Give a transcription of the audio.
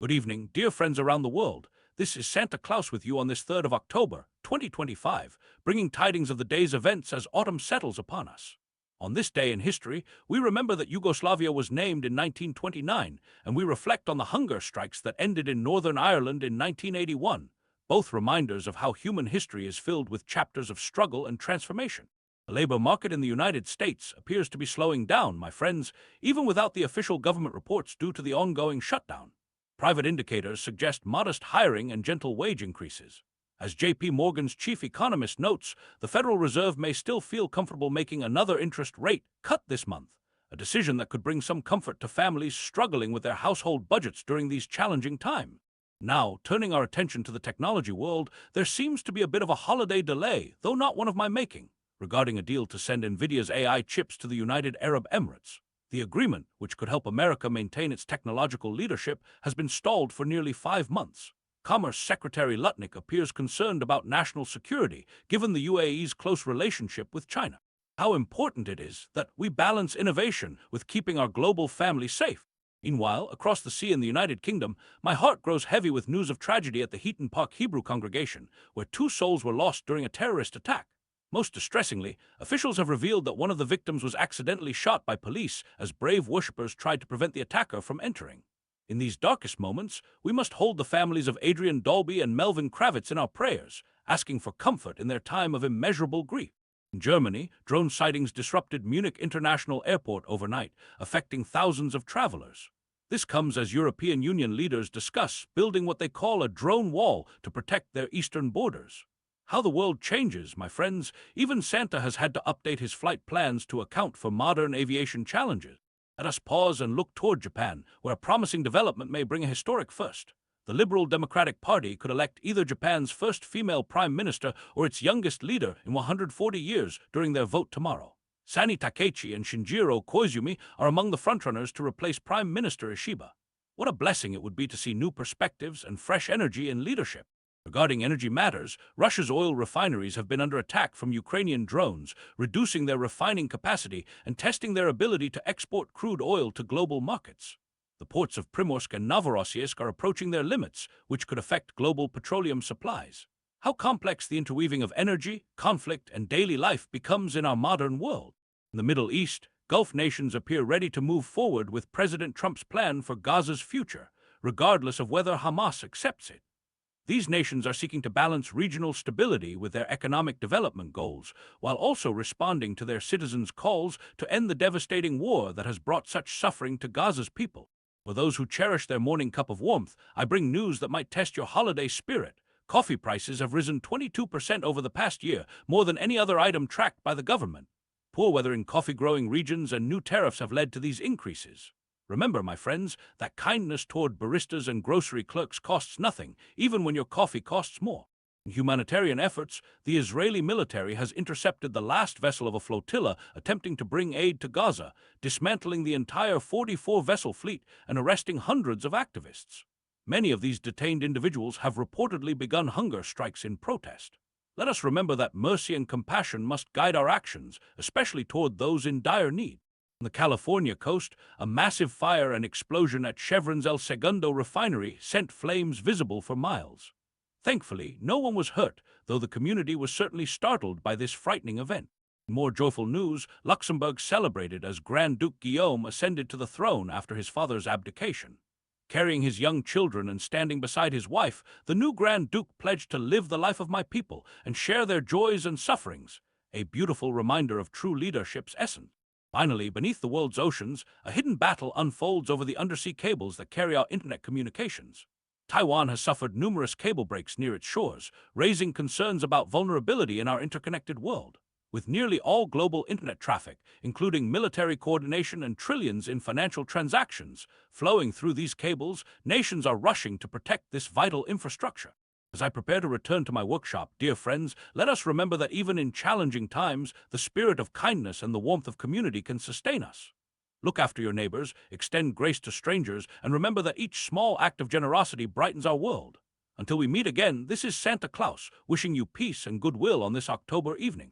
Good evening, dear friends around the world. This is Santa Claus with you on this 3rd of October, 2025, bringing tidings of the day's events as autumn settles upon us. On this day in history, we remember that Yugoslavia was named in 1929, and we reflect on the hunger strikes that ended in Northern Ireland in 1981, both reminders of how human history is filled with chapters of struggle and transformation. The labor market in the United States appears to be slowing down, my friends, even without the official government reports due to the ongoing shutdown. Private indicators suggest modest hiring and gentle wage increases. As JPMorgan's chief economist notes, the Federal Reserve may still feel comfortable making another interest rate cut this month, a decision that could bring some comfort to families struggling with their household budgets during these challenging times. Now, turning our attention to the technology world, there seems to be a bit of a holiday delay, though not one of my making, regarding a deal to send Nvidia's AI chips to the United Arab Emirates. The agreement, which could help America maintain its technological leadership, has been stalled for nearly 5 months. Commerce Secretary Lutnick appears concerned about national security, given the UAE's close relationship with China. How important it is that we balance innovation with keeping our global family safe. Meanwhile, across the sea in the United Kingdom, my heart grows heavy with news of tragedy at the Heaton Park Hebrew Congregation, where 2 souls were lost during a terrorist attack. Most distressingly, officials have revealed that one of the victims was accidentally shot by police as brave worshippers tried to prevent the attacker from entering. In these darkest moments, we must hold the families of Adrian, Daulby, and Melvin Cravitz in our prayers, asking for comfort in their time of immeasurable grief. In Germany, drone sightings disrupted Munich International Airport overnight, affecting thousands of travelers. This comes as European Union leaders discuss building what they call a drone wall to protect their eastern borders. How the world changes, my friends. Even Santa has had to update his flight plans to account for modern aviation challenges. Let us pause and look toward Japan, where a promising development may bring a historic first. The Liberal Democratic Party could elect either Japan's first female prime minister or its youngest leader in 140 years during their vote tomorrow. Sani Takaichi and Shinjiro Koizumi are among the frontrunners to replace Prime Minister Ishiba. What a blessing it would be to see new perspectives and fresh energy in leadership. Regarding energy matters, Russia's oil refineries have been under attack from Ukrainian drones, reducing their refining capacity and testing their ability to export crude oil to global markets. The ports of Primorsk and Novorossiysk are approaching their limits, which could affect global petroleum supplies. How complex the interweaving of energy, conflict, and daily life becomes in our modern world. In the Middle East, Gulf nations appear ready to move forward with President Trump's plan for Gaza's future, regardless of whether Hamas accepts it. These nations are seeking to balance regional stability with their economic development goals, while also responding to their citizens' calls to end the devastating war that has brought such suffering to Gaza's people. For those who cherish their morning cup of warmth, I bring news that might test your holiday spirit. Coffee prices have risen 22% over the past year, more than any other item tracked by the government. Poor weather in coffee-growing regions and new tariffs have led to these increases. Remember, my friends, that kindness toward baristas and grocery clerks costs nothing, even when your coffee costs more. In humanitarian efforts, the Israeli military has intercepted the last vessel of a flotilla attempting to bring aid to Gaza, dismantling the entire 44-vessel fleet and arresting hundreds of activists. Many of these detained individuals have reportedly begun hunger strikes in protest. Let us remember that mercy and compassion must guide our actions, especially toward those in dire need. On the California coast, a massive fire and explosion at Chevron's El Segundo refinery sent flames visible for miles. Thankfully, no one was hurt, though the community was certainly startled by this frightening event. In more joyful news, Luxembourg celebrated as Grand Duke Guillaume ascended to the throne after his father's abdication. Carrying his young children and standing beside his wife, the new Grand Duke pledged to live the life of my people and share their joys and sufferings, a beautiful reminder of true leadership's essence. Finally, beneath the world's oceans, a hidden battle unfolds over the undersea cables that carry our internet communications. Taiwan has suffered numerous cable breaks near its shores, raising concerns about vulnerability in our interconnected world. With nearly all global internet traffic, including military coordination and trillions in financial transactions, flowing through these cables, nations are rushing to protect this vital infrastructure. As I prepare to return to my workshop, dear friends, let us remember that even in challenging times, the spirit of kindness and the warmth of community can sustain us. Look after your neighbors, extend grace to strangers, and remember that each small act of generosity brightens our world. Until we meet again, this is Santa Claus, wishing you peace and goodwill on this October evening.